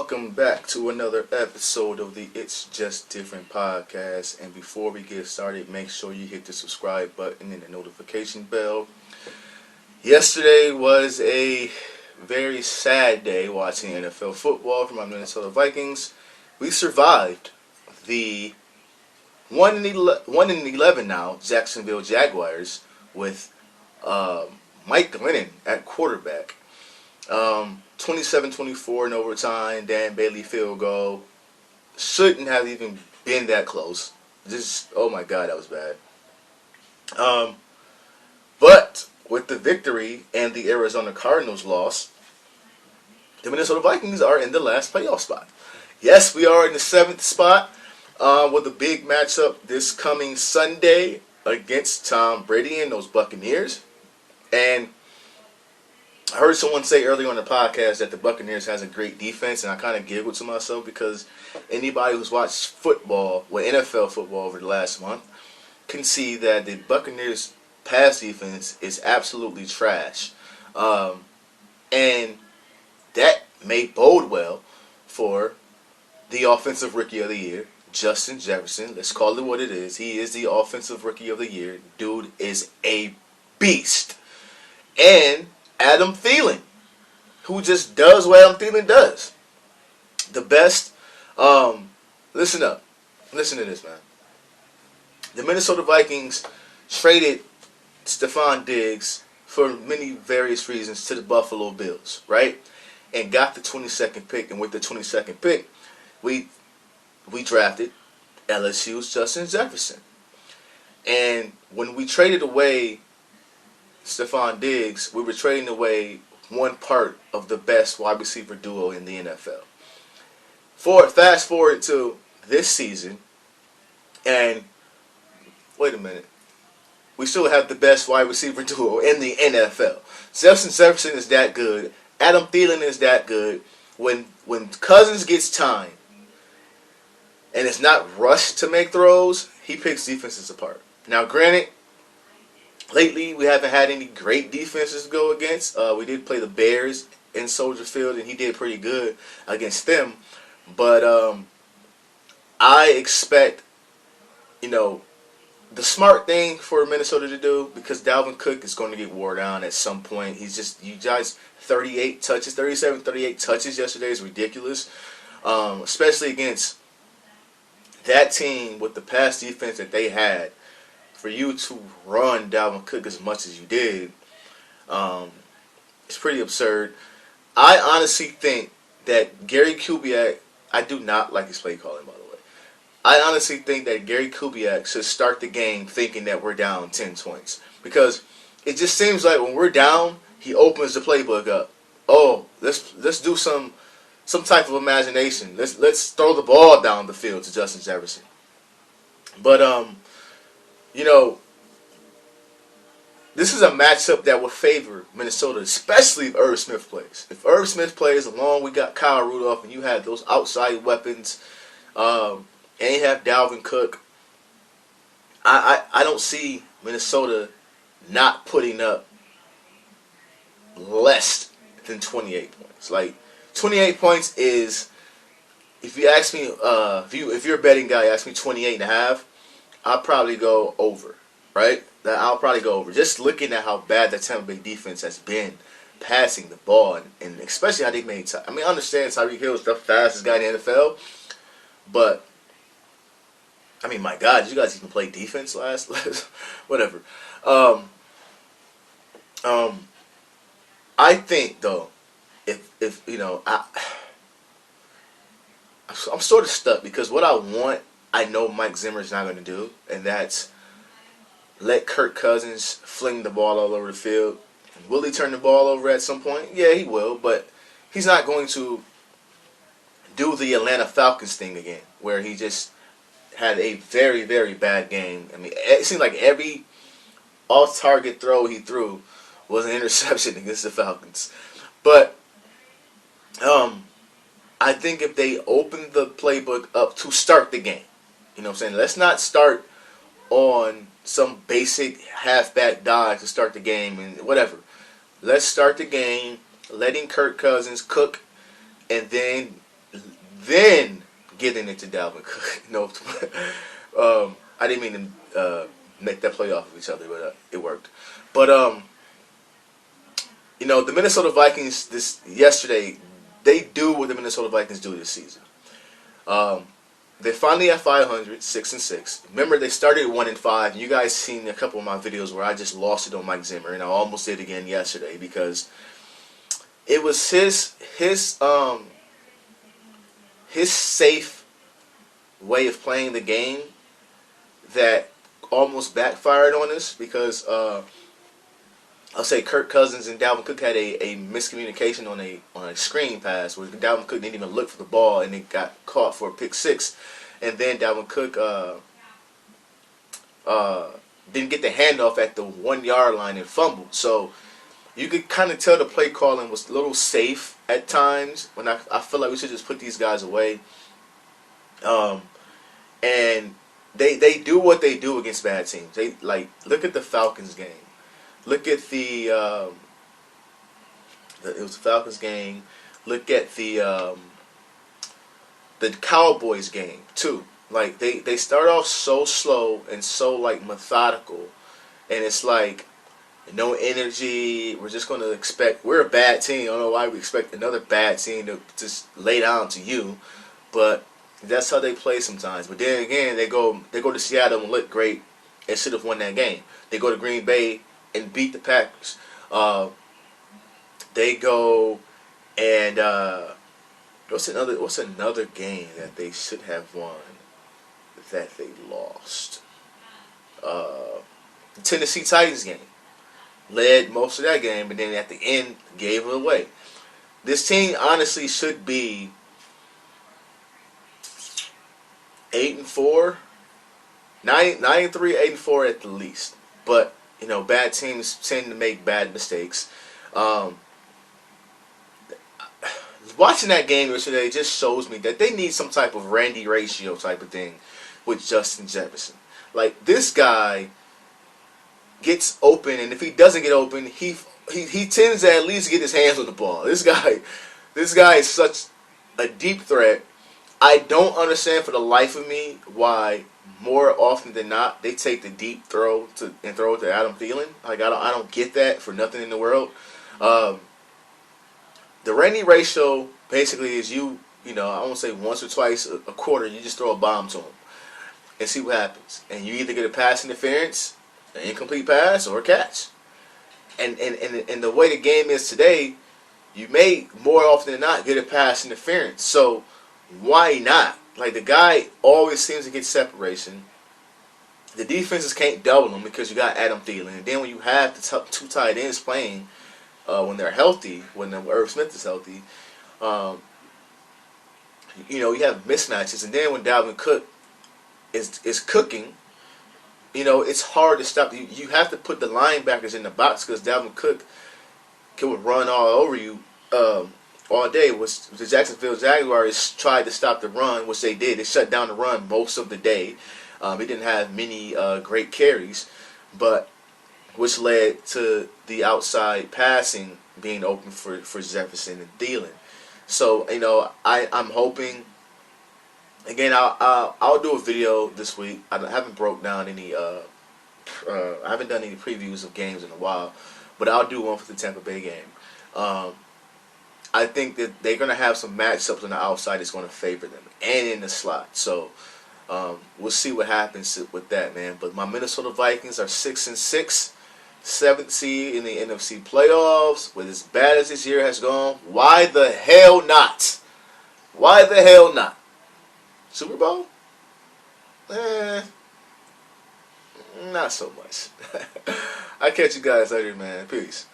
welcome back to another episode of the It's Just Different podcast. And before we get started, make sure you hit the subscribe button and the notification bell. Yesterday was a very sad day watching NFL football for my Minnesota Vikings. We survived the 1-11 now Jacksonville Jaguars with Mike Glennon at quarterback. 27-24 in overtime, Dan Bailey field goal. Shouldn't have even been that close. Just, oh my God, that was bad. But with the victory and the Arizona Cardinals loss, the Minnesota Vikings are in the last playoff spot. Yes, we are in the 7th spot with a big matchup this coming Sunday against Tom Brady and those Buccaneers. And I heard someone say earlier on the podcast that the Buccaneers has a great defense, and I kind of giggled to myself because anybody who's watched football, NFL football over the last month, can see that the Buccaneers' pass defense is absolutely trash. And that may bode well for the Offensive Rookie of the Year, Justin Jefferson. Let's call it what it is. He is the Offensive Rookie of the Year. Dude is a beast. And Adam Thielen, who just does what Adam Thielen does. The best, listen up. Listen to this, man. The Minnesota Vikings traded Stephon Diggs for many various reasons to the Buffalo Bills, right? And got the 22nd pick. And with the 22nd pick, we drafted LSU's Justin Jefferson. And when we traded away Stephon Diggs, we were trading away one part of the best wide receiver duo in the NFL. Fast forward to this season, and wait a minute, we still have the best wide receiver duo in the NFL. Justin Jefferson is that good. Adam Thielen is that good. When Cousins gets time and it's not rushed to make throws, he picks defenses apart. Now, granted, lately, we haven't had any great defenses to go against. We did play the Bears in Soldier Field, and he did pretty good against them. But I expect, the smart thing for Minnesota to do, because Dalvin Cook is going to get wore down at some point. You guys, 38 touches yesterday is ridiculous, especially against that team with the pass defense that they had. For you to run Dalvin Cook as much as you did, it's pretty absurd. I honestly think that Gary Kubiak, I do not like his play calling, by the way. I honestly think that Gary Kubiak should start the game thinking that we're down 10 points. Because it just seems like when we're down, he opens the playbook up. Oh, let's do some type of imagination. Let's throw the ball down the field to Justin Jefferson. But this is a matchup that would favor Minnesota, especially if Irv Smith plays. If Irv Smith plays along, we got Kyle Rudolph, and you have those outside weapons, and you have Dalvin Cook. I don't see Minnesota not putting up less than 28 points. Like, 28 points is, if you ask me, if you're a betting guy, ask me 28.5. I'll probably go over, right? I'll probably go over. Just looking at how bad the Tampa Bay defense has been passing the ball, and especially how they made time. I mean, I understand Tyreek Hill is the fastest guy in the NFL, but, I mean, my God, did you guys even play defense last? Whatever. I think, though, if I'm sort of stuck, because what I know Mike Zimmer's not going to do, and that's let Kirk Cousins fling the ball all over the field. Will he turn the ball over at some point? Yeah, he will, but he's not going to do the Atlanta Falcons thing again, where he just had a very, very bad game. I mean, it seemed like every off-target throw he threw was an interception against the Falcons. But I think if they open the playbook up to start the game, you know what I'm saying? Let's not start on some basic halfback dive to start the game and whatever. Let's start the game letting Kirk Cousins cook, and then then getting it to Dalvin Cook. No, I didn't mean to make that play off of each other, but it worked. But the Minnesota Vikings yesterday, they do what the Minnesota Vikings do this season. They finally at 500, 6-6. Remember, they started 1-5. And you guys seen a couple of my videos where I just lost it on Mike Zimmer, and I almost did again yesterday because it was his safe way of playing the game that almost backfired on us because I'll say Kirk Cousins and Dalvin Cook had a miscommunication on a screen pass where Dalvin Cook didn't even look for the ball and it got caught for a pick six, and then Dalvin Cook didn't get the handoff at the 1 yard line and fumbled. So you could kind of tell the play calling was a little safe at times when I feel like we should just put these guys away. And they do what they do against bad teams. They look at the Falcons game. Look at it was the Falcons game. Look at the Cowboys game too. Like they start off so slow and so methodical, and it's like no energy. We're just gonna expect we're a bad team. I don't know why we expect another bad team to just lay down to you, but that's how they play sometimes. But then again, they go to Seattle and look great and should have won that game. They go to Green Bay and beat the Packers. They go and what's another game that they should have won that they lost? The Tennessee Titans game. Led most of that game, but then at the end gave it away. This team honestly should be 8-4, 9-3, 8-4 at the least. But bad teams tend to make bad mistakes. Watching that game yesterday just shows me that they need some type of Randy ratio type of thing with Justin Jefferson. Like, this guy gets open, and if he doesn't get open, he tends to at least get his hands on the ball. This guy is such a deep threat. I don't understand for the life of me why more often than not they take the deep throw and throw it to Adam Thielen. Like, I don't get that for nothing in the world. The Randy ratio basically is I won't say once or twice a quarter you just throw a bomb to him and see what happens, and you either get a pass interference, an incomplete pass, or a catch. And the way the game is today, you may more often than not get a pass interference. So why not? Like, the guy always seems to get separation. The defenses can't double him because you got Adam Thielen. And then when you have the two tight ends playing, when they're healthy, when Irv Smith is healthy, you have mismatches. And then when Dalvin Cook is cooking, it's hard to stop. You have to put the linebackers in the box because Dalvin Cook can run all over you all day. The Jacksonville Jaguars tried to stop the run, which they did. They shut down the run most of the day. He didn't have many great carries, but which led to the outside passing being open for Jefferson and Thielen. So I'm hoping. Again, I'll do a video this week. I haven't broke down any. I haven't done any previews of games in a while, but I'll do one for the Tampa Bay game. I think that they're going to have some matchups on the outside that's going to favor them, and in the slot. So we'll see what happens with that, man. But my Minnesota Vikings are 6-6, 7th seed in the NFC playoffs. With as bad as this year has gone, why the hell not? Why the hell not? Super Bowl? Not so much. I'll catch you guys later, man. Peace.